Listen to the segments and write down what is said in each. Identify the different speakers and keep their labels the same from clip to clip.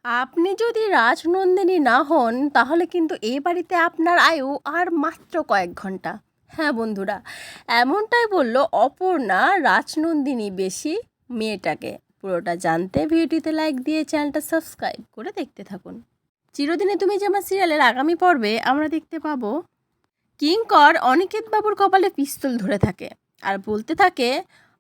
Speaker 1: আপনি যদি রাজনন্দিনী না হন তাহলে কিন্তু এই বাড়িতে আপনার আয়ু আর মাত্র কয়েক ঘন্টা। হ্যাঁ বন্ধুরা, এমনটাই বলল অপর্ণা রাজনন্দিনী বেশি মেয়েটাকে। পুরোটা জানতে ভিডিওটিতে লাইক দিয়ে চ্যানেলটা সাবস্ক্রাইব করে দেখতে থাকুন। চিরদিনে তুমি যে আমার সিরিয়ালের আগামী পর্বে আমরা দেখতে পাবো কিঙ্কর অনিকেত বাবুর কপালে পিস্তল ধরে থাকে আর বলতে থাকে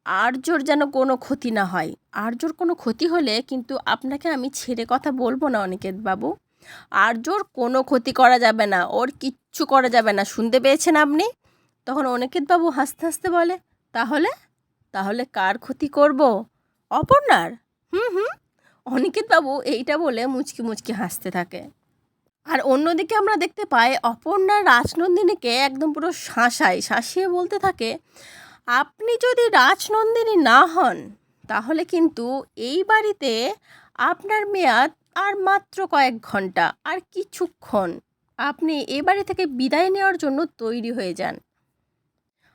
Speaker 1: আর্যর যেন কোনো ক্ষতি না হয়। আর্যর কোনো ক্ষতি হলে কিন্তু আপনাকে আমি ছেড়ে কথা বলবো না অনিকেত বাবু। আর্যর কোনো ক্ষতি করা যাবে না, ওর কিচ্ছু করা যাবে না, শুনতে পেয়েছেন আপনি? তখন অনিকেত বাবু হাসতে হাসতে বলে তাহলে তাহলে কার ক্ষতি করব? অপর্ণার। হুম হুম। অনিকেত বাবু এইটা বলে মুচকি মুচকি হাসতে থাকে। আর অন্যদিকে আমরা দেখতে পাই অপর্ণা রাজনন্দিনীকে একদম পুরো শাসিয়ে বলতে থাকে আপনি যদি রাজনন্দিনী না হন তাহলে কিন্তু এই বাড়িতে আপনার মেয়াদ আর মাত্র কয়েক ঘন্টা, আর কিছুক্ষণ। আপনি এই বাড়ি থেকে বিদায় নেওয়ার জন্য তৈরি হয়ে যান।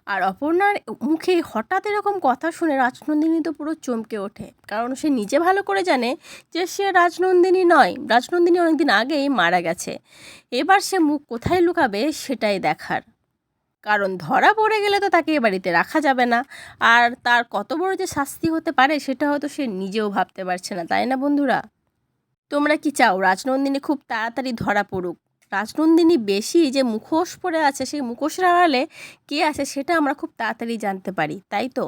Speaker 1: আর অপর্ণার মুখে হঠাৎ এরকম কথা শুনে রাজনন্দিনী তো পুরো চমকে ওঠে, কারণ সে নিজে ভালো করে জানে যে সে রাজনন্দিনী নয়। রাজনন্দিনী অনেকদিন আগেই মারা গেছে। এবার সে মুখ কোথায় লুকাবে সেটাই দেখার, কারণ ধরা পড়ে গেলে তো তাকে এ বাড়িতে রাখা যাবে না। আর তার কত বড় যে শাস্তি হতে পারে সেটা হয়তো সে নিজেও ভাবতে পারছে না, তাই না বন্ধুরা? তোমরা কি চাও রাজনন্দিনী খুব তাড়াতাড়ি ধরা পড়ুক? রাজনন্দিনী বেশি যে মুখোশ পরে আছে, সেই মুখোশের আড়ালে কে আছে সেটা আমরা খুব তাড়াতাড়ি জানতে পারি, তাই তো?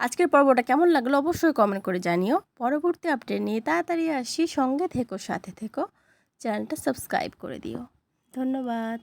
Speaker 1: আজকের পর্বটা কেমন লাগলো অবশ্যই কমেন্ট করে জানিও। পরবর্তী আপডেট নিয়ে তাড়াতাড়ি আসি, সঙ্গে থেকো, সাথে থেকো, চ্যানেলটা সাবস্ক্রাইব করে দিও। ধন্যবাদ।